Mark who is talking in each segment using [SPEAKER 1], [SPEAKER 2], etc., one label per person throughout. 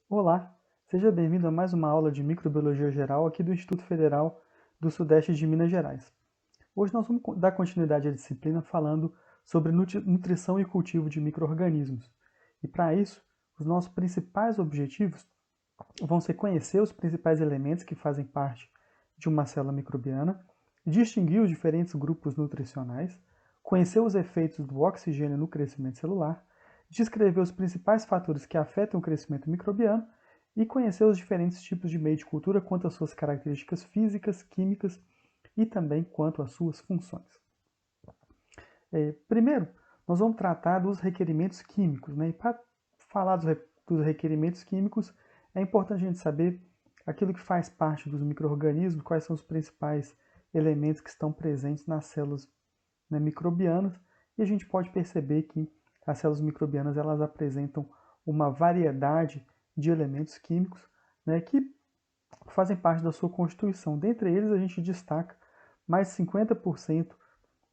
[SPEAKER 1] Olá, seja bem-vindo a mais uma aula de Microbiologia Geral aqui do Instituto Federal do Sudeste de Minas Gerais. Hoje nós vamos dar continuidade à disciplina falando sobre nutrição e cultivo de micro-organismos. E para isso, os nossos principais objetivos vão ser conhecer os principais elementos que fazem parte de uma célula microbiana, distinguir os diferentes grupos nutricionais, conhecer os efeitos do oxigênio no crescimento celular, descrever os principais fatores que afetam o crescimento microbiano e conhecer os diferentes tipos de meio de cultura quanto às suas características físicas, químicas e também quanto às suas funções. Primeiro, nós vamos tratar dos requerimentos químicos, né? E para falar dos requerimentos químicos, é importante a gente saber aquilo que faz parte dos micro-organismos, quais são os principais elementos que estão presentes nas células, né, microbianas, e a gente pode perceber que as células microbianas elas apresentam uma variedade de elementos químicos, né, que fazem parte da sua constituição. Dentre eles, a gente destaca mais de 50%,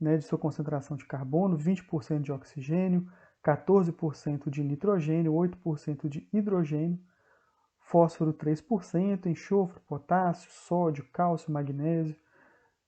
[SPEAKER 1] né, de sua concentração de carbono, 20% de oxigênio, 14% de nitrogênio, 8% de hidrogênio, fósforo 3%, enxofre, potássio, sódio, cálcio, magnésio.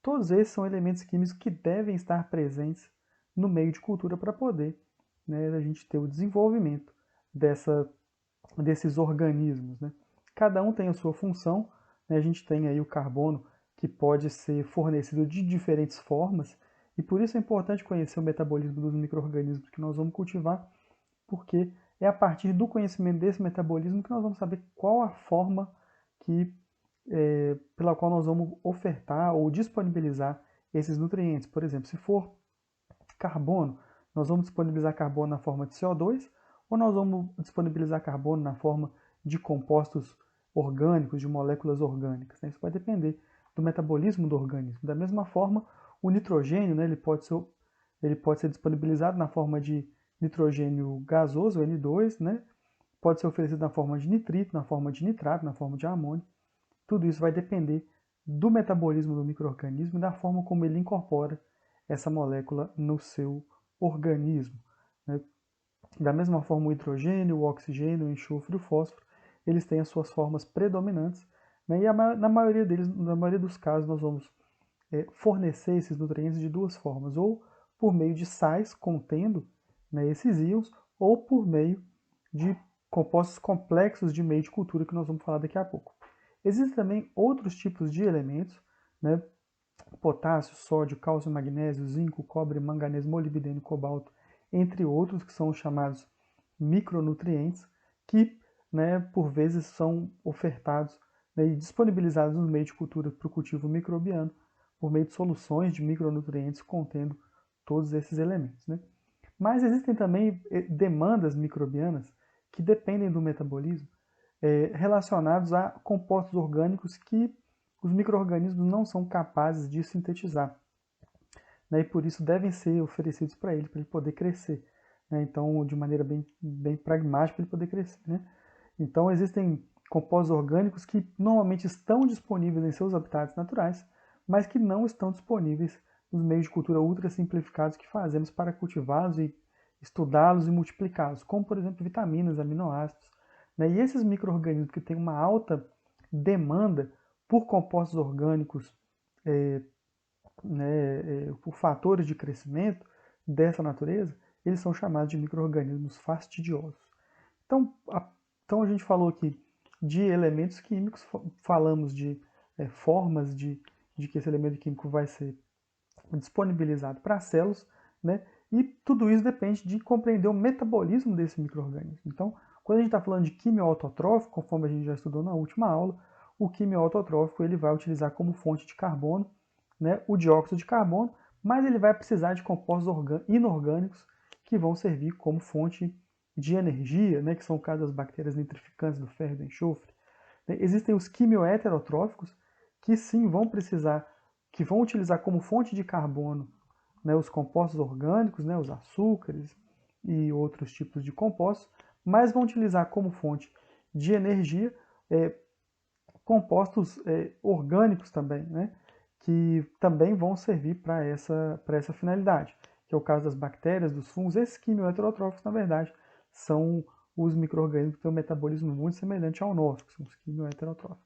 [SPEAKER 1] Todos esses são elementos químicos que devem estar presentes no meio de cultura para poder, né, a gente ter o desenvolvimento desses organismos. Né? Cada um tem a sua função, né? A gente tem aí o carbono que pode ser fornecido de diferentes formas, e por isso é importante conhecer o metabolismo dos micro-organismos que nós vamos cultivar, porque é a partir do conhecimento desse metabolismo que nós vamos saber qual a forma pela qual nós vamos ofertar ou disponibilizar esses nutrientes. Por exemplo, se for carbono, nós vamos disponibilizar carbono na forma de CO2 ou nós vamos disponibilizar carbono na forma de compostos orgânicos, de moléculas orgânicas. Né? Isso vai depender do metabolismo do organismo. Da mesma forma, o nitrogênio, né, ele pode ser disponibilizado na forma de nitrogênio gasoso, N2, né? Pode ser oferecido na forma de nitrito, na forma de nitrato, na forma de amônio. Tudo isso vai depender do metabolismo do micro-organismo e da forma como ele incorpora essa molécula no seu organismo. Né? Da mesma forma, o hidrogênio, o oxigênio, o enxofre e o fósforo, eles têm as suas formas predominantes, né? E na maioria deles, na maioria dos casos, nós vamos fornecer esses nutrientes de duas formas, ou por meio de sais contendo, né, esses íons, ou por meio de compostos complexos de meio de cultura que nós vamos falar daqui a pouco. Existem também outros tipos de elementos, né, potássio, sódio, cálcio, magnésio, zinco, cobre, manganês, molibdênio, cobalto, entre outros, que são os chamados micronutrientes, que, né, por vezes são ofertados, né, e disponibilizados no meio de cultura para o cultivo microbiano, por meio de soluções de micronutrientes contendo todos esses elementos. Né? Mas existem também demandas microbianas que dependem do metabolismo, relacionados a compostos orgânicos que os micro-organismos não são capazes de sintetizar, né, e por isso devem ser oferecidos para ele poder crescer. Né, então, de maneira bem pragmática, para ele poder crescer. Né? Então, existem compostos orgânicos que normalmente estão disponíveis em seus habitats naturais, mas que não estão disponíveis nos meios de cultura ultra simplificados que fazemos para cultivá-los e estudá-los e multiplicá-los, como, por exemplo, vitaminas, aminoácidos. Né? E esses micro-organismos que têm uma alta demanda por compostos orgânicos, é, né, por fatores de crescimento dessa natureza, eles são chamados de micro-organismos fastidiosos. Então, então a gente falou aqui de elementos químicos, falamos de formas de que esse elemento químico vai ser disponibilizado para as células, né? E tudo isso depende de compreender o metabolismo desse micro-organismo. Então, quando a gente está falando de quimio-autotrófico, conforme a gente já estudou na última aula, o quimio-autotrófico ele vai utilizar como fonte de carbono, né, o dióxido de carbono, mas ele vai precisar de compostos inorgânicos que vão servir como fonte de energia, né, que são o caso das bactérias nitrificantes do ferro e do enxofre. Existem os quimioheterotróficos que sim vão precisar, que vão utilizar como fonte de carbono, né, os compostos orgânicos, né, os açúcares e outros tipos de compostos, mas vão utilizar como fonte de energia compostos orgânicos também, né, que também vão servir para essa finalidade, que é o caso das bactérias, dos fungos. Esses quimioheterotróficos, na verdade, são os micro-organismos que têm um metabolismo muito semelhante ao nosso, que são os quimioheterotróficos.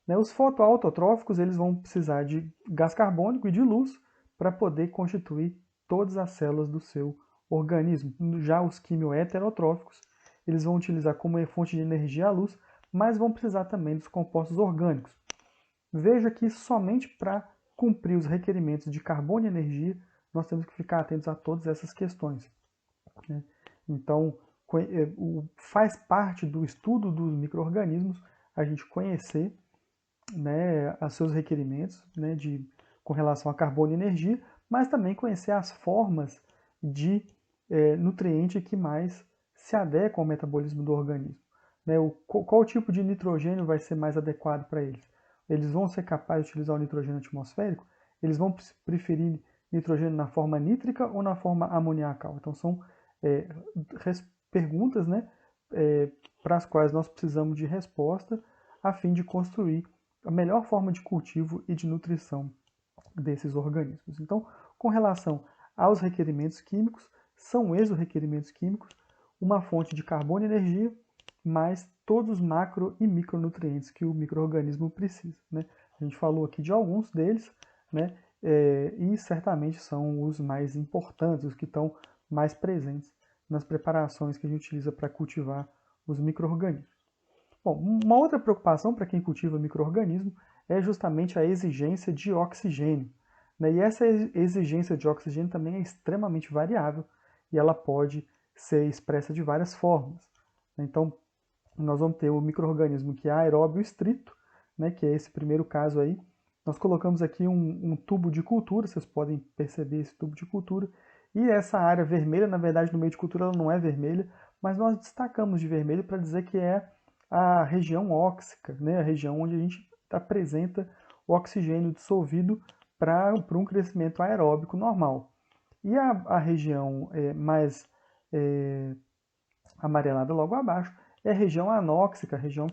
[SPEAKER 1] Né, os fotoautotróficos, eles vão precisar de gás carbônico e de luz para poder constituir todas as células do seu organismo. Já os quimioheterotróficos, eles vão utilizar como fonte de energia a luz, mas vão precisar também dos compostos orgânicos. Veja que somente para cumprir os requerimentos de carbono e energia, nós temos que ficar atentos a todas essas questões. Né? Então, faz parte do estudo dos micro-organismos a gente conhecer, né, os seus requerimentos, né, com relação a carbono e energia, mas também conhecer as formas de nutriente que mais se adequam ao metabolismo do organismo. Né, qual tipo de nitrogênio vai ser mais adequado para eles? Eles vão ser capazes de utilizar o nitrogênio atmosférico? Eles vão preferir nitrogênio na forma nítrica ou na forma amoniacal? Então são perguntas, né, para as quais nós precisamos de resposta a fim de construir a melhor forma de cultivo e de nutrição desses organismos. Então, com relação aos requerimentos químicos, são esses os requerimentos químicos, uma fonte de carbono e energia, mais todos os macro e micronutrientes que o micro-organismo precisa. Né? A gente falou aqui de alguns deles, né? E certamente são os mais importantes, os que estão mais presentes nas preparações que a gente utiliza para cultivar os micro-organismos. Bom, uma outra preocupação para quem cultiva micro-organismo é justamente a exigência de oxigênio. Né? E essa exigência de oxigênio também é extremamente variável e ela pode ser expressa de várias formas. Então, nós vamos ter o micro-organismo que é aeróbio estrito, né, que é esse primeiro caso aí. Nós colocamos aqui um tubo de cultura, vocês podem perceber esse tubo de cultura. E essa área vermelha, na verdade, no meio de cultura ela não é vermelha, mas nós destacamos de vermelho para dizer que é a região óxica, né, a região onde a gente apresenta o oxigênio dissolvido para um crescimento aeróbico normal. E a região mais amarelada logo abaixo é a região anóxica, a região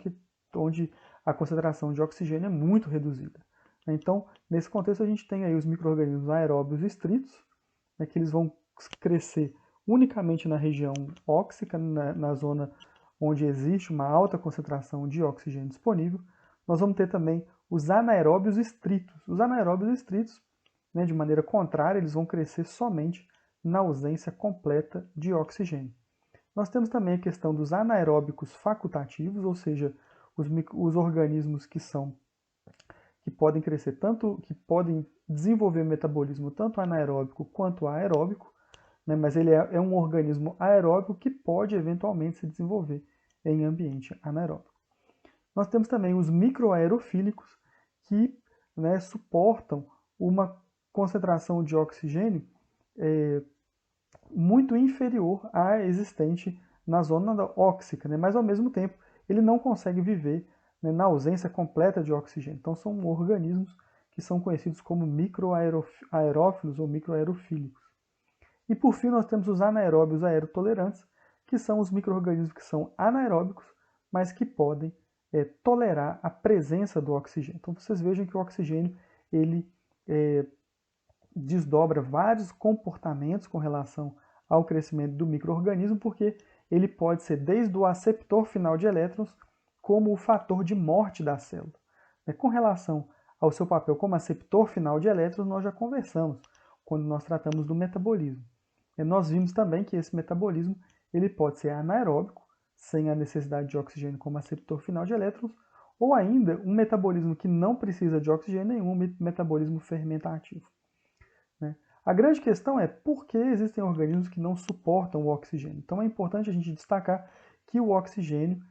[SPEAKER 1] onde a concentração de oxigênio é muito reduzida. Então, nesse contexto, a gente tem aí os micro-organismos aeróbios estritos, né, que eles vão crescer unicamente na região óxica, na zona onde existe uma alta concentração de oxigênio disponível. Nós vamos ter também os anaeróbios estritos. Os anaeróbios estritos, né, de maneira contrária, eles vão crescer somente na ausência completa de oxigênio. Nós temos também a questão dos anaeróbicos facultativos, ou seja, os organismos que podem crescer que podem desenvolver metabolismo tanto anaeróbico quanto aeróbico, né, mas ele é um organismo aeróbico que pode eventualmente se desenvolver em ambiente anaeróbico. Nós temos também os microaerofílicos, que, né, suportam uma concentração de oxigênio muito inferior à existente na zona óxica, né, mas ao mesmo tempo ele não consegue viver, né, na ausência completa de oxigênio. Então são organismos que são conhecidos como microaerófilos ou microaerofílicos. E por fim nós temos os anaeróbios aerotolerantes, que são os micro-organismos que são anaeróbicos, mas que podem tolerar a presença do oxigênio. Então vocês vejam que o oxigênio ele desdobra vários comportamentos com relação ao crescimento do micro-organismo, porque ele pode ser desde o aceptor final de elétrons como o fator de morte da célula. Com relação ao seu papel como aceptor final de elétrons, nós já conversamos quando nós tratamos do metabolismo. Nós vimos também que esse metabolismo ele pode ser anaeróbico, sem a necessidade de oxigênio como aceptor final de elétrons, ou ainda um metabolismo que não precisa de oxigênio nenhum, um metabolismo fermentativo. A grande questão é por que existem organismos que não suportam o oxigênio. Então é importante a gente destacar que o oxigênio,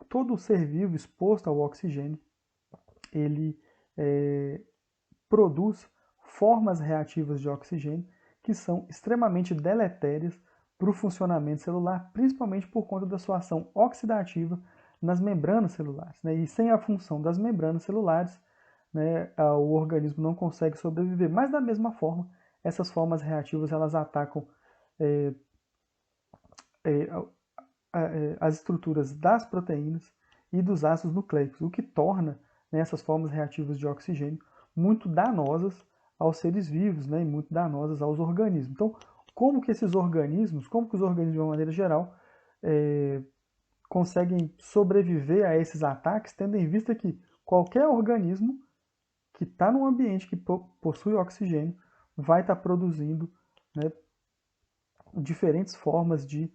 [SPEAKER 1] todo ser vivo exposto ao oxigênio, ele produz formas reativas de oxigênio que são extremamente deletérias para o funcionamento celular, principalmente por conta da sua ação oxidativa nas membranas celulares. Né? E sem a função das membranas celulares, né, o organismo não consegue sobreviver. Mas da mesma forma, essas formas reativas elas atacam as estruturas das proteínas e dos ácidos nucleicos, o que torna, né, essas formas reativas de oxigênio muito danosas aos seres vivos, né, e muito danosas aos organismos. Então, como que esses organismos, como que os organismos de uma maneira geral, conseguem sobreviver a esses ataques, tendo em vista que qualquer organismo que está num ambiente que possui oxigênio vai estar produzindo, né, diferentes formas de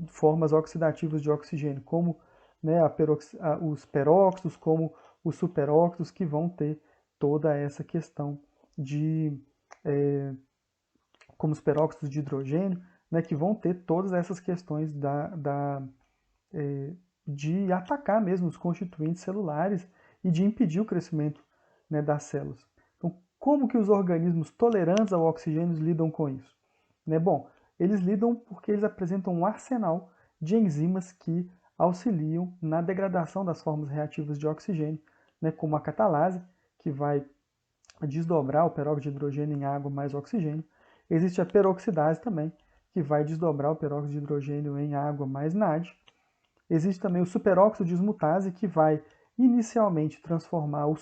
[SPEAKER 1] formas oxidativas de oxigênio, como, né, os peróxidos, como os superóxidos, que vão ter toda essa questão de, como os peróxidos de hidrogênio, né, que vão ter todas essas questões de atacar mesmo os constituintes celulares e de impedir o crescimento, né, das células. Então, como que os organismos tolerantes ao oxigênio lidam com isso? Né? Bom, eles lidam porque eles apresentam um arsenal de enzimas que auxiliam na degradação das formas reativas de oxigênio, né, como a catalase, que vai desdobrar o peróxido de hidrogênio em água mais oxigênio. Existe a peroxidase também, que vai desdobrar o peróxido de hidrogênio em água mais NAD. Existe também o superóxido de dismutase, que vai inicialmente transformar o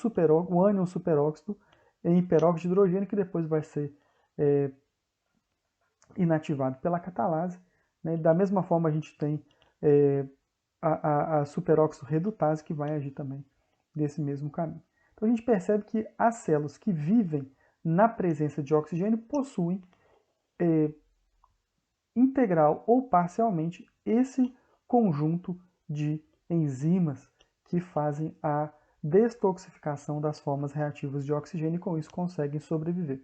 [SPEAKER 1] ânion superóxido em peróxido de hidrogênio, que depois vai ser inativado pela catalase. Né? Da mesma forma, a gente tem a superóxido redutase, que vai agir também desse mesmo caminho. Então a gente percebe que as células que vivem na presença de oxigênio possuem integral ou parcialmente esse conjunto de enzimas que fazem a destoxificação das formas reativas de oxigênio e com isso conseguem sobreviver.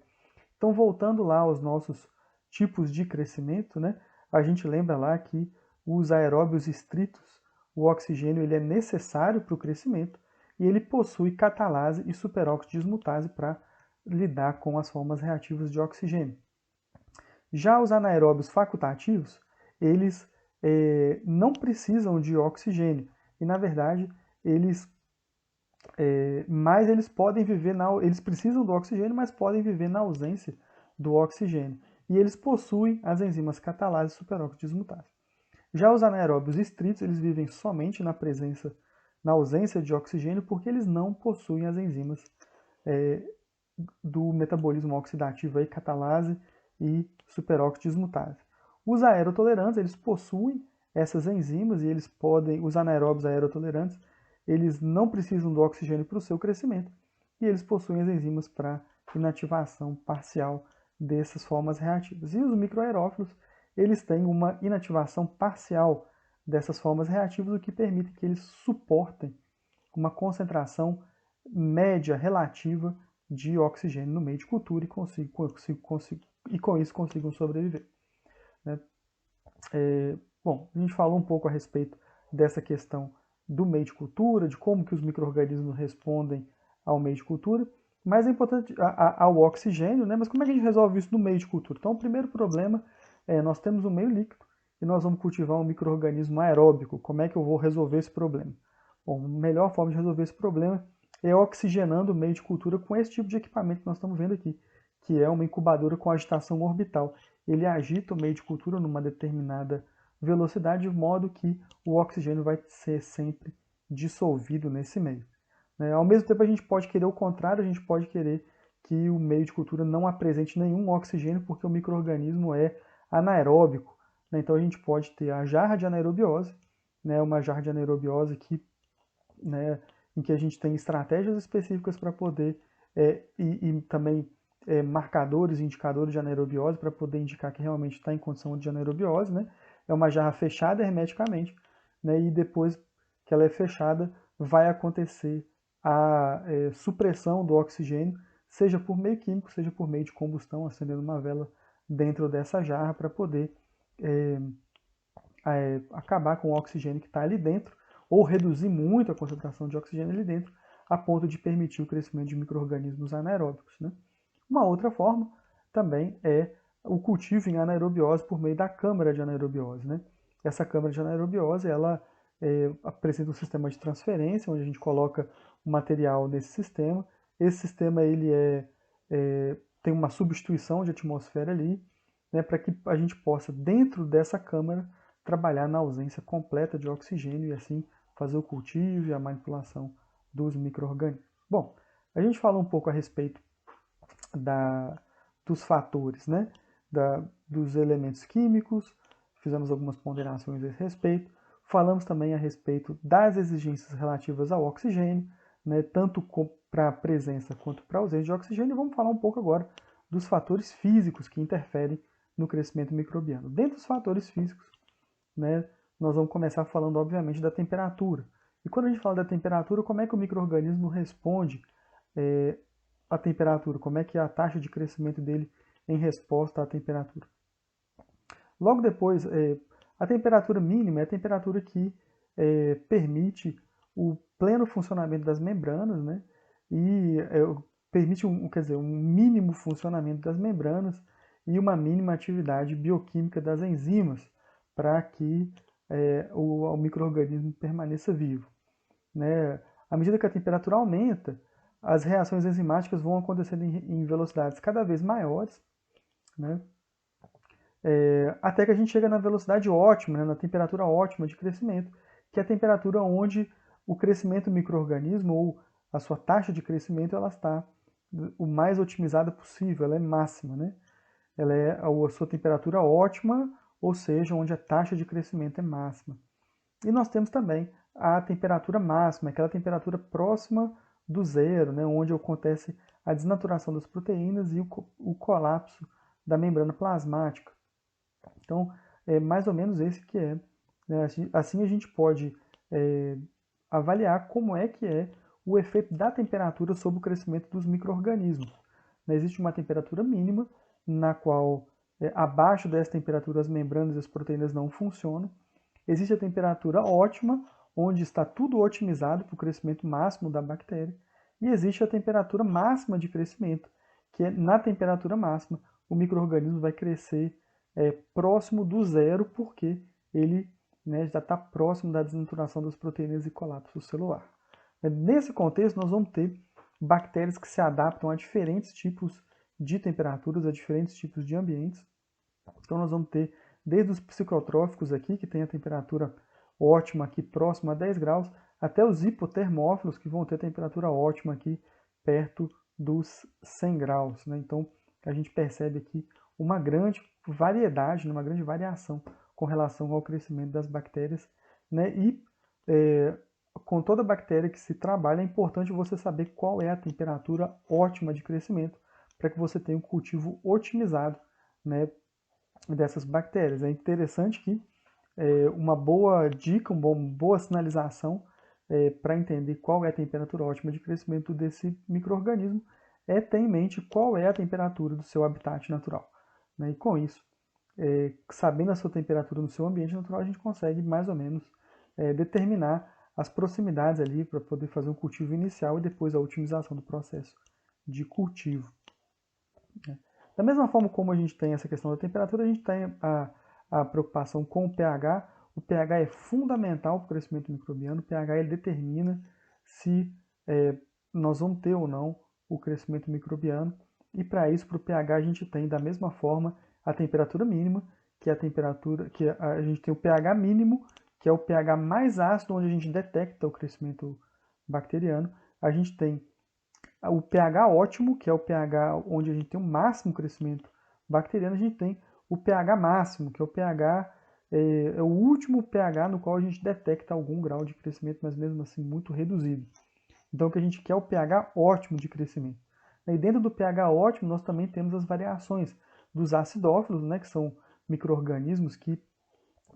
[SPEAKER 1] Então, voltando lá aos nossos tipos de crescimento, né, a gente lembra lá que os aeróbios estritos, o oxigênio ele é necessário para o crescimento e ele possui catalase e superóxido de dismutase para lidar com as formas reativas de oxigênio. Já os anaeróbios facultativos, eles não precisam de oxigênio e, na verdade, mas eles podem viver eles precisam do oxigênio, mas podem viver na ausência do oxigênio. E eles possuem as enzimas catalase e superóxido de dismutase. Já os anaeróbios estritos, eles vivem somente na ausência de oxigênio, porque eles não possuem as enzimas do metabolismo oxidativo, aí, catalase e superóxido de dismutase. Os aerotolerantes, eles possuem essas enzimas e os anaeróbios aerotolerantes, eles não precisam do oxigênio para o seu crescimento e eles possuem as enzimas para inativação parcial dessas formas reativas. E os microaerófilos, eles têm uma inativação parcial dessas formas reativas, o que permite que eles suportem uma concentração média relativa de oxigênio no meio de cultura e com isso consigam sobreviver. Né? Bom, a gente falou um pouco a respeito dessa questão do meio de cultura, de como que os micro-organismos respondem ao meio de cultura, mas é importante ao oxigênio, né? Mas como é que a gente resolve isso no meio de cultura? Então, o primeiro problema é nós temos um meio líquido e nós vamos cultivar um micro-organismo aeróbico. Como é que eu vou resolver esse problema? Bom, a melhor forma de resolver esse problema é oxigenando o meio de cultura com esse tipo de equipamento que nós estamos vendo aqui, que é uma incubadora com agitação orbital. Ele agita o meio de cultura numa determinada velocidade, de modo que o oxigênio vai ser sempre dissolvido nesse meio. Ao mesmo tempo, a gente pode querer o contrário, a gente pode querer que o meio de cultura não apresente nenhum oxigênio, porque o micro-organismo é anaeróbico. Então, a gente pode ter a jarra de anaerobiose, uma jarra de anaerobiose em que a gente tem estratégias específicas para poder, e também marcadores e indicadores de anaerobiose para poder indicar que realmente está em condição de anaerobiose. É uma jarra fechada hermeticamente, e depois que ela é fechada, vai acontecer a supressão do oxigênio, seja por meio químico, seja por meio de combustão, acendendo uma vela dentro dessa jarra para poder acabar com o oxigênio que está ali dentro, ou reduzir muito a concentração de oxigênio ali dentro, a ponto de permitir o crescimento de micro-organismos anaeróbicos. Uma outra forma também é o cultivo em anaerobiose por meio da câmara de anaerobiose. Essa câmara de anaerobiose, ela apresenta um sistema de transferência, onde a gente coloca o material nesse sistema. Esse sistema ele tem uma substituição de atmosfera ali, para que a gente possa, dentro dessa câmara, trabalhar na ausência completa de oxigênio e assim fazer o cultivo e a manipulação dos micro-organismos. Bom, a gente fala um pouco a respeito dos fatores, dos elementos químicos, fizemos algumas ponderações a esse respeito, falamos também a respeito das exigências relativas ao oxigênio, né, tanto para a presença quanto para a ausência de oxigênio, e vamos falar um pouco agora dos fatores físicos que interferem no crescimento microbiano. Dentre os fatores físicos, né, nós vamos começar falando, obviamente, da temperatura. E quando a gente fala da temperatura, como é que o micro-organismo responde à temperatura? Como é que é a taxa de crescimento dele em resposta à temperatura? Logo depois, a temperatura mínima é a temperatura que permite o pleno funcionamento das membranas, né? E permite um mínimo funcionamento das membranas e uma mínima atividade bioquímica das enzimas para que o micro-organismo permaneça vivo, né? À medida que a temperatura aumenta, as reações enzimáticas vão acontecendo em velocidades cada vez maiores, né? Até que a gente chega na velocidade ótima, né, na temperatura ótima de crescimento, que é a temperatura onde o crescimento do micro-organismo ou a sua taxa de crescimento ela está o mais otimizada possível, ela é máxima, né? Ela é a sua temperatura ótima, ou seja, onde a taxa de crescimento é máxima. E nós temos também a temperatura máxima, aquela temperatura próxima do zero, né, onde acontece a desnaturação das proteínas e o colapso da membrana plasmática. Então, é mais ou menos esse que é. Né? Assim a gente pode avaliar como é que é o efeito da temperatura sobre o crescimento dos micro-organismos. Né? Existe uma temperatura mínima, na qual, abaixo dessa temperatura, as membranas e as proteínas não funcionam. Existe a temperatura ótima, onde está tudo otimizado para o crescimento máximo da bactéria. E existe a temperatura máxima de crescimento, que é na temperatura máxima o micro-organismo vai crescer próximo do zero, porque ele, né, já está próximo da desnaturação das proteínas e colapso celular. Nesse contexto, nós vamos ter bactérias que se adaptam a diferentes tipos de temperaturas, a diferentes tipos de ambientes. Então, nós vamos ter desde os psicotróficos aqui, que tem a temperatura ótima aqui próxima a 10 graus, até os hipotermófilos, que vão ter temperatura ótima aqui perto dos 100 graus. Né? Então, a gente percebe aqui uma grande variedade, uma grande variação com relação ao crescimento das bactérias. Né? E com toda bactéria que se trabalha, é importante você saber qual é a temperatura ótima de crescimento para que você tenha um cultivo otimizado, né, dessas bactérias. É interessante que uma boa dica, uma boa sinalização para entender qual é a temperatura ótima de crescimento desse micro-organismo é ter em mente qual é a temperatura do seu habitat natural. Né? E com isso, sabendo a sua temperatura no seu ambiente natural, a gente consegue mais ou menos determinar as proximidades ali para poder fazer um cultivo inicial e depois a otimização do processo de cultivo. Né? Da mesma forma como a gente tem essa questão da temperatura, a gente tem a preocupação com o pH. O pH é fundamental para o crescimento microbiano. O pH ele determina se nós vamos ter ou não o crescimento microbiano. E para isso, para o pH, a gente tem da mesma forma a temperatura mínima, que é a temperatura que a gente tem o pH mínimo, que é o pH mais ácido, onde a gente detecta o crescimento bacteriano. A gente tem o pH ótimo, que é o pH onde a gente tem o máximo crescimento bacteriano. A gente tem o pH máximo, que é o pH, é o último pH no qual a gente detecta algum grau de crescimento, mas mesmo assim muito reduzido. Então o que a gente quer é o pH ótimo de crescimento. E dentro do pH ótimo nós também temos as variações dos acidófilos, né, que são micro-organismos que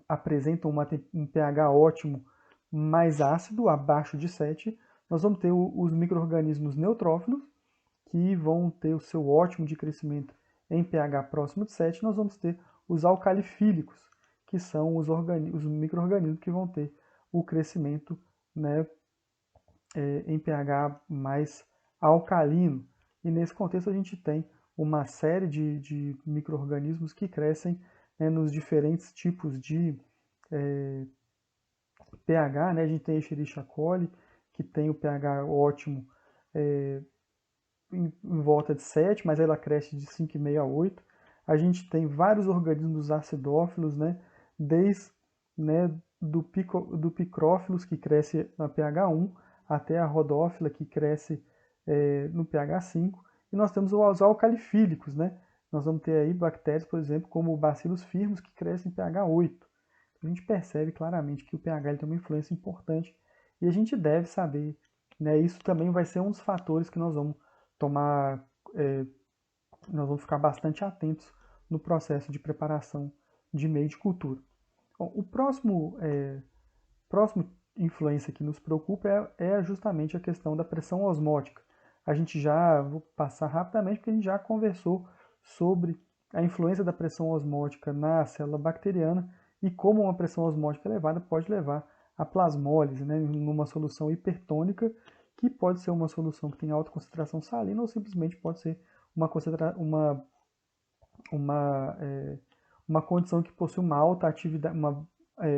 [SPEAKER 1] apresentam um pH ótimo mais ácido, abaixo de 7. Nós vamos ter os micro-organismos neutrófilos, que vão ter o seu ótimo de crescimento em pH próximo de 7. Nós vamos ter os alcalifílicos, que são os micro-organismos que vão ter o crescimento, né, em pH mais alcalino. E nesse contexto a gente tem uma série de micro-organismos que crescem, né, nos diferentes tipos de pH. Né? A gente tem a Escherichia coli, que tem o pH ótimo em volta de 7, mas ela cresce de 5,5 a 8. A gente tem vários organismos acidófilos, né? Desde, né, do picrófilos, que cresce na pH 1, até a rodófila, que cresce no pH 5. E nós temos os alcalifílicos, né? nós vamos ter aí bactérias, por exemplo, como o Bacillus firmus, que crescem em pH 8. A gente percebe claramente que o pH ele tem uma influência importante e a gente deve saber, né? Isso também vai ser um dos fatores que nós vamos tomar, nós vamos ficar bastante atentos no processo de preparação de meio de cultura. Bom, o próximo influência que nos preocupa é justamente a questão da pressão osmótica. A gente já, vou passar rapidamente, porque a gente já conversou sobre a influência da pressão osmótica na célula bacteriana e como uma pressão osmótica elevada pode levar à plasmólise, né, numa solução hipertônica, que pode ser uma solução que tem alta concentração salina ou simplesmente pode ser uma, uma condição que possui uma alta atividade,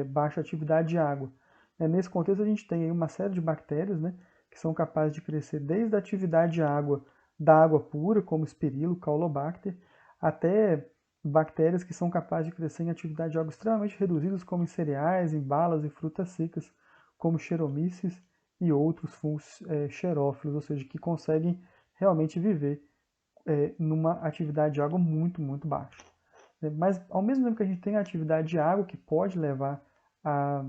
[SPEAKER 1] baixa atividade de água. Nesse contexto, a gente tem aí uma série de bactérias, né, que são capazes de crescer desde a atividade de água da água pura, como Spirilo, Caulobacter, até bactérias que são capazes de crescer em atividade de água extremamente reduzidas, como em cereais, em balas e frutas secas, como Xeromyces e outros fungos xerófilos, ou seja, que conseguem realmente viver numa atividade de água muito, muito baixa. Mas, ao mesmo tempo que a gente tem a atividade de água, que pode levar a,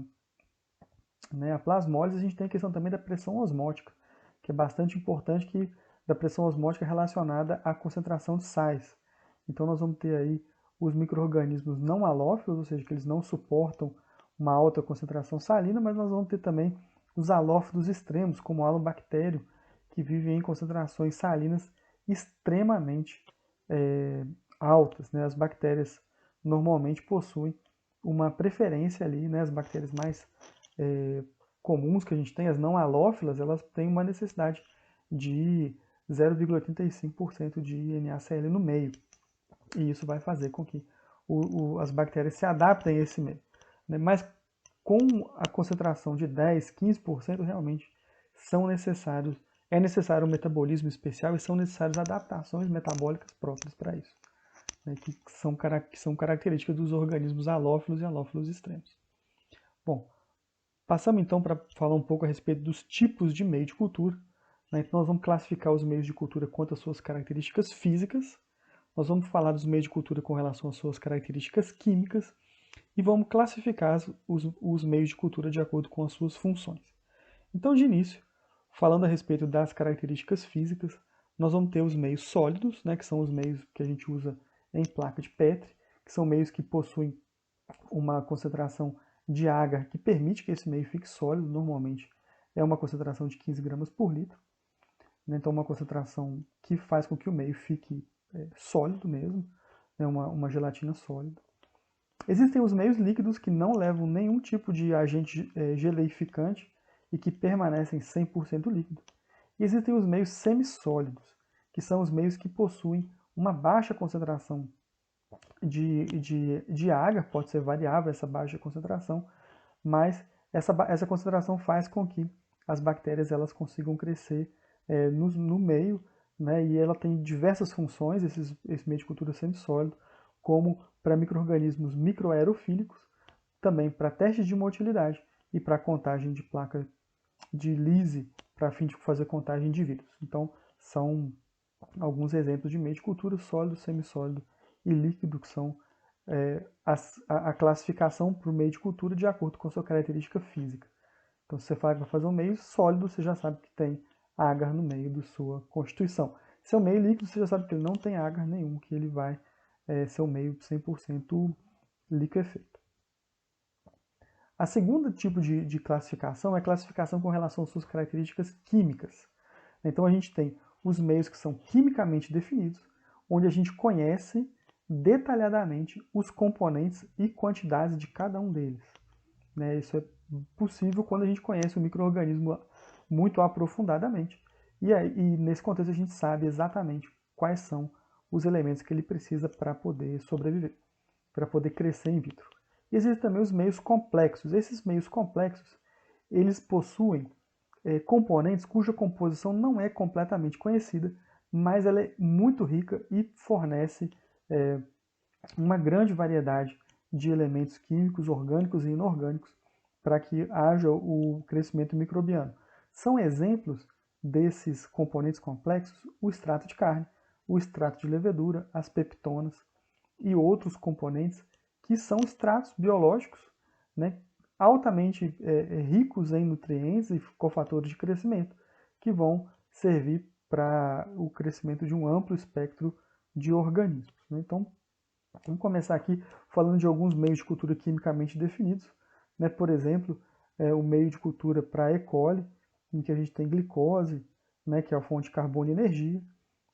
[SPEAKER 1] né, a plasmólise, a gente tem a questão também da pressão osmótica, que é bastante importante, que da pressão osmótica relacionada à concentração de sais. Então, nós vamos ter aí os micro-organismos não halófilos, ou seja, que eles não suportam uma alta concentração salina, mas nós vamos ter também os halófilos extremos, como o halobactério, que vivem em concentrações salinas extremamente altas. Né? As bactérias normalmente possuem uma preferência ali, né? As bactérias mais comuns que a gente tem, as não halófilas, elas têm uma necessidade de 0,85% de NaCl no meio. E isso vai fazer com que as bactérias se adaptem a esse meio. Né? Mas com a concentração de 10, 15%, realmente é necessário um metabolismo especial e são necessárias adaptações metabólicas próprias para isso, né, que são características dos organismos halófilos e halófilos extremos. Bom, passamos então para falar um pouco a respeito dos tipos de meio de cultura. Né? Então nós vamos classificar os meios de cultura quanto às suas características físicas, nós vamos falar dos meios de cultura com relação às suas características químicas e vamos classificar os meios de cultura de acordo com as suas funções. Então, de início, falando a respeito das características físicas, nós vamos ter os meios sólidos, né, que são os meios que a gente usa em placa de Petri, que são meios que possuem uma concentração de agar que permite que esse meio fique sólido, normalmente é uma concentração de 15 gramas por litro. Né, então, uma concentração que faz com que o meio fique sólido mesmo, né, uma gelatina sólida. Existem os meios líquidos que não levam nenhum tipo de agente geleificante e que permanecem 100% líquidos. E existem os meios semissólidos, que são os meios que possuem uma baixa concentração de agar, pode ser variável essa baixa concentração, mas essa concentração faz com que as bactérias elas consigam crescer no meio, né, e ela tem diversas funções, esse meio de cultura semissólido, como para micro-organismos microaerofílicos, também para testes de motilidade e para contagem de placa de Lise, para fim de fazer contagem de vírus. Então, são alguns exemplos de meio de cultura sólido, semissólido e líquido, que são a classificação para o meio de cultura de acordo com a sua característica física. Então, se você fala que vai fazer um meio sólido, você já sabe que tem agar no meio da sua constituição. Se é um meio líquido, você já sabe que ele não tem agar nenhum, que ele vai ser um meio 100% liquefeito. A segunda tipo de classificação é a classificação com relação às suas características químicas. Então a gente tem os meios que são quimicamente definidos, onde a gente conhece detalhadamente os componentes e quantidades de cada um deles. Isso é possível quando a gente conhece o micro-organismo muito aprofundadamente. E nesse contexto a gente sabe exatamente quais são os elementos que ele precisa para poder sobreviver, para poder crescer in vitro. E existem também os meios complexos. Esses meios complexos, eles possuem componentes cuja composição não é completamente conhecida, mas ela é muito rica e fornece uma grande variedade de elementos químicos, orgânicos e inorgânicos para que haja o crescimento microbiano. São exemplos desses componentes complexos o extrato de carne, o extrato de levedura, as peptonas e outros componentes que são extratos biológicos, né, altamente ricos em nutrientes e cofatores de crescimento, que vão servir para o crescimento de um amplo espectro de organismos, né? Então, vamos começar aqui falando de alguns meios de cultura quimicamente definidos, né? Por exemplo, o meio de cultura para E. coli, em que a gente tem glicose, né, que é a fonte de carbono e energia,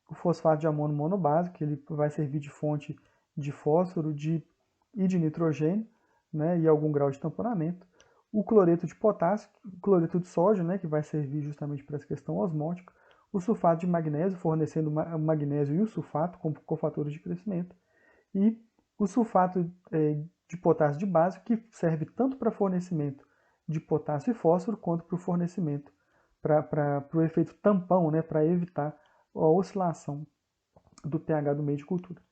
[SPEAKER 1] o fosfato de amônio monobásico, que ele vai servir de fonte de fósforo e de nitrogênio, né, e algum grau de tamponamento, o cloreto de potássio, o cloreto de sódio, né, que vai servir justamente para essa questão osmótica, o sulfato de magnésio, fornecendo o magnésio e o sulfato como cofatores de crescimento, e o sulfato de potássio de base, que serve tanto para fornecimento de potássio e fósforo, quanto para o fornecimento, para o efeito tampão, né, para evitar a oscilação do pH do meio de cultura.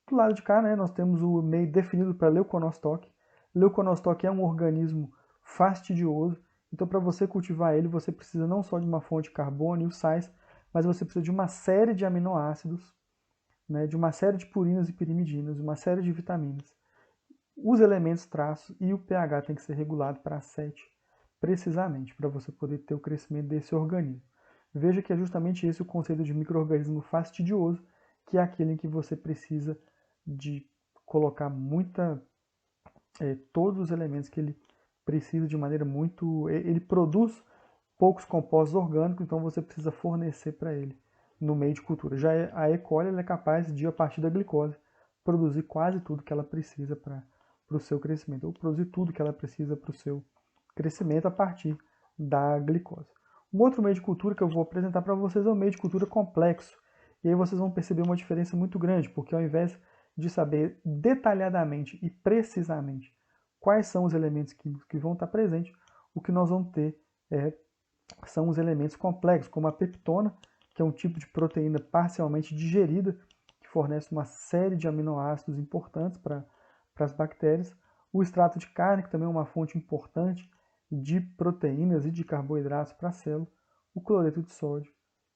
[SPEAKER 1] Do lado de cá, né, nós temos o meio definido para leuconostoque. Leuconostoque é um organismo fastidioso, então para você cultivar ele, você precisa não só de uma fonte de carbono e os sais, mas você precisa de uma série de aminoácidos, né, de uma série de purinas e pirimidinas, uma série de vitaminas. Os elementos traços e o pH tem que ser regulado para 7, precisamente, para você poder ter o crescimento desse organismo. Veja que é justamente esse o conceito de micro-organismo fastidioso, que é aquele em que você precisa de colocar todos os elementos que ele precisa de maneira muito... Ele produz poucos compostos orgânicos, então você precisa fornecer para ele no meio de cultura. Já a E. coli é capaz de, a partir da glicose, produzir quase tudo que ela precisa para o seu crescimento, ou produzir tudo que ela precisa para o seu crescimento a partir da glicose. Um outro meio de cultura que eu vou apresentar para vocês é o meio de cultura complexo. E aí vocês vão perceber uma diferença muito grande, porque ao invés de saber detalhadamente e precisamente quais são os elementos químicos que vão estar presentes, o que nós vamos ter são os elementos complexos, como a peptona, que é um tipo de proteína parcialmente digerida, que fornece uma série de aminoácidos importantes para as bactérias. O extrato de carne, que também é uma fonte importante de proteínas e de carboidratos para a célula. O cloreto de sódio.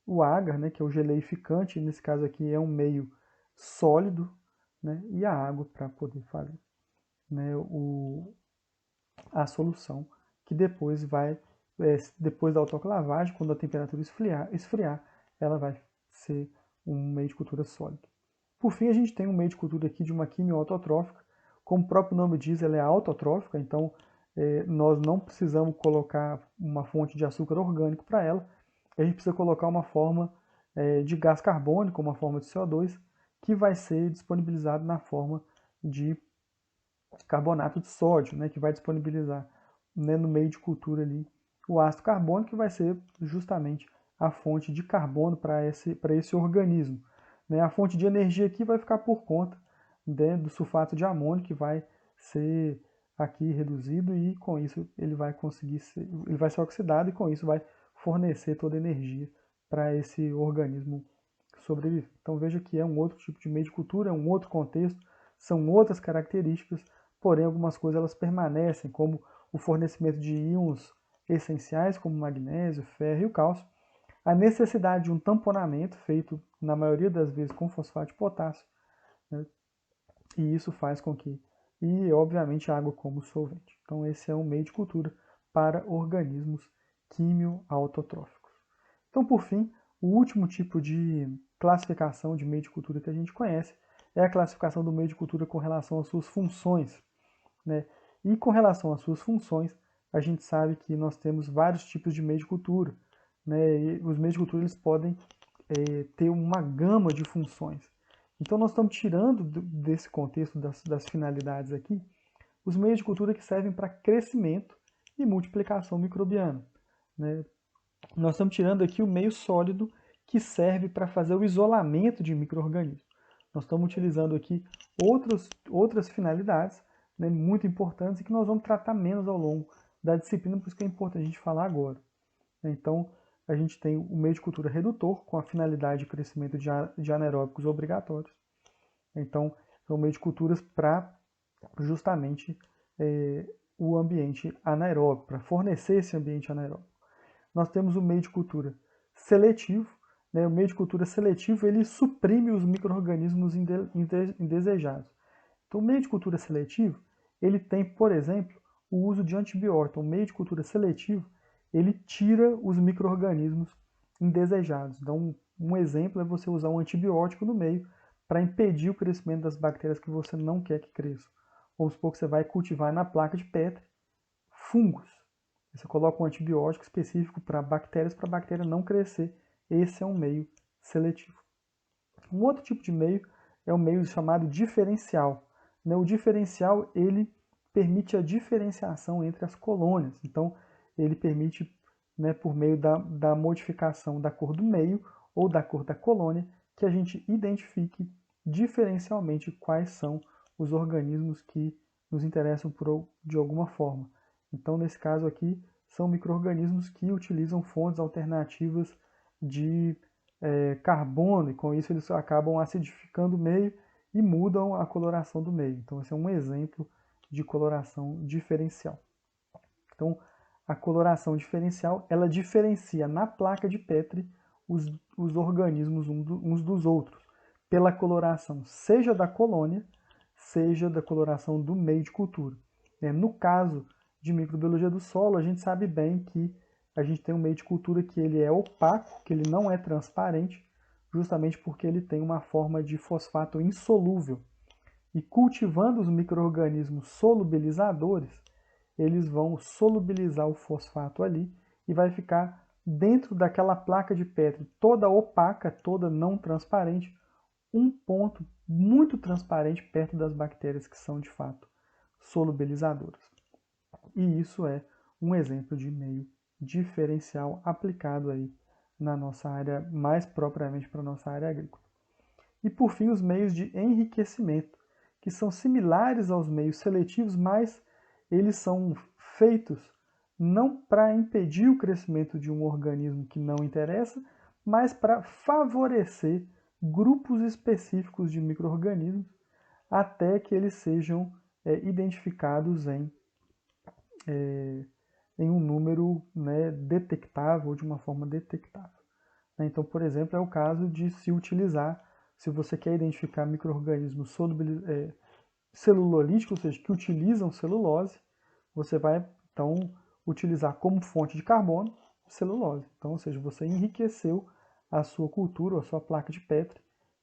[SPEAKER 1] O agar, né, que é o geleificante, nesse caso aqui é um meio sólido, né, e a água para poder fazer, né, a solução, que depois vai, depois da autoclavagem, quando a temperatura esfriar, ela vai ser um meio de cultura sólido. Por fim, a gente tem um meio de cultura aqui de uma quimio autotrófica. Como o próprio nome diz, ela é autotrófica, então nós não precisamos colocar uma fonte de açúcar orgânico para ela. A gente precisa colocar uma forma de gás carbônico, uma forma de CO2, que vai ser disponibilizado na forma de carbonato de sódio, né, que vai disponibilizar, né, no meio de cultura ali o ácido carbônico, que vai ser justamente a fonte de carbono para esse organismo. Né? A fonte de energia aqui vai ficar por conta, né, do sulfato de amônio, que vai ser aqui reduzido, e com isso ele vai ele vai ser oxidado, e com isso vai fornecer toda a energia para esse organismo sobreviver. Então veja que é um outro tipo de meio de cultura, é um outro contexto, são outras características, porém algumas coisas elas permanecem, como o fornecimento de íons essenciais, como o magnésio, ferro e o cálcio, a necessidade de um tamponamento feito, na maioria das vezes, com fosfato de potássio, né? E isso faz com que, e obviamente a água como solvente. Então esse é um meio de cultura para organismos quimio-autotróficos. Então, por fim, o último tipo de classificação de meio de cultura que a gente conhece é a classificação do meio de cultura com relação às suas funções, né? E com relação às suas funções, a gente sabe que nós temos vários tipos de meio de cultura, né? E os meios de cultura eles podem ter uma gama de funções. Então nós estamos tirando desse contexto das finalidades aqui os meios de cultura que servem para crescimento e multiplicação microbiana, né? Nós estamos tirando aqui o meio sólido que serve para fazer o isolamento de micro-organismos. Nós estamos utilizando aqui outras finalidades, né, muito importantes, e que nós vamos tratar menos ao longo da disciplina, por isso que é importante a gente falar agora. Então, a gente tem o meio de cultura redutor, com a finalidade de crescimento de anaeróbicos obrigatórios. Então, são meio de culturas para justamente o ambiente anaeróbico, para fornecer esse ambiente anaeróbico. Nós temos o meio de cultura seletivo, né, o meio de cultura seletivo ele suprime os micro-organismos indesejados. Então, o meio de cultura seletivo ele tem, por exemplo, o uso de antibiótico. O meio de cultura seletivo ele tira os micro-organismos indesejados. Então, um exemplo é você usar um antibiótico no meio para impedir o crescimento das bactérias que você não quer que cresçam. Vamos supor que você vai cultivar na placa de Petri fungos. Você coloca um antibiótico específico para a bactéria não crescer. Esse é um meio seletivo. Um outro tipo de meio é o meio chamado diferencial. O diferencial ele permite a diferenciação entre as colônias. Então, ele permite, por meio da modificação da cor do meio ou da cor da colônia, que a gente identifique diferencialmente quais são os organismos que nos interessam de alguma forma. Então, nesse caso aqui, são micro-organismos que utilizam fontes alternativas de carbono, e com isso eles acabam acidificando o meio e mudam a coloração do meio. Então, esse é um exemplo de coloração diferencial. Então, a coloração diferencial, ela diferencia na placa de Petri os organismos uns dos outros, pela coloração, seja da colônia, seja da coloração do meio de cultura. No caso de microbiologia do solo, a gente sabe bem que a gente tem um meio de cultura que ele é opaco, que ele não é transparente, justamente porque ele tem uma forma de fosfato insolúvel. E cultivando os micro-organismos solubilizadores, eles vão solubilizar o fosfato ali e vai ficar dentro daquela placa de Petri toda opaca, toda não transparente, um ponto muito transparente perto das bactérias que são de fato solubilizadoras. E isso é um exemplo de meio diferencial aplicado aí na nossa área, mais propriamente para a nossa área agrícola. E por fim, os meios de enriquecimento, que são similares aos meios seletivos, mas eles são feitos não para impedir o crescimento de um organismo que não interessa, mas para favorecer grupos específicos de micro-organismos até que eles sejam identificados em um número detectável, de uma forma detectável. Então, por exemplo, é o caso de se utilizar, se você quer identificar micro-organismos celulolíticos, ou seja, que utilizam celulose, você vai, então, utilizar como fonte de carbono celulose. Então, ou seja, você enriqueceu a sua cultura, a sua placa de Petri,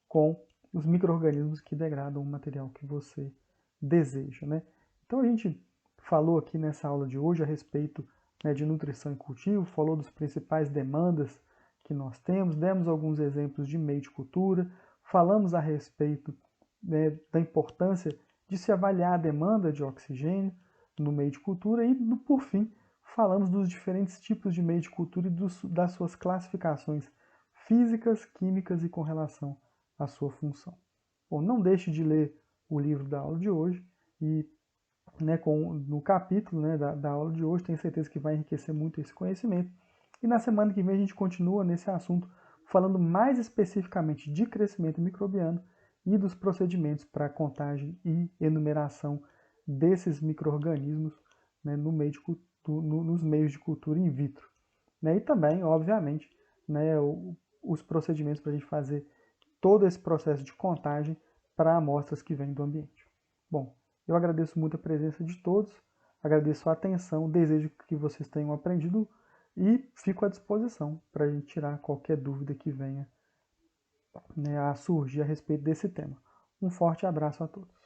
[SPEAKER 1] com os micro-organismos que degradam o material que você deseja. Então, a gente falou aqui nessa aula de hoje a respeito de nutrição e cultivo, falou das principais demandas que nós temos, demos alguns exemplos de meio de cultura, falamos a respeito da importância de se avaliar a demanda de oxigênio no meio de cultura e, por fim, falamos dos diferentes tipos de meio de cultura e das suas classificações físicas, químicas e com relação à sua função. Bom, não deixe de ler o livro da aula de hoje e no capítulo da aula de hoje, tenho certeza que vai enriquecer muito esse conhecimento. E na semana que vem a gente continua nesse assunto, falando mais especificamente de crescimento microbiano e dos procedimentos para contagem e enumeração desses micro-organismos nos meios de cultura in vitro. E também, obviamente, os procedimentos para a gente fazer todo esse processo de contagem para amostras que vêm do ambiente. Bom, eu agradeço muito a presença de todos, agradeço a atenção, desejo que vocês tenham aprendido e fico à disposição para a gente tirar qualquer dúvida que venha a surgir a respeito desse tema. Um forte abraço a todos.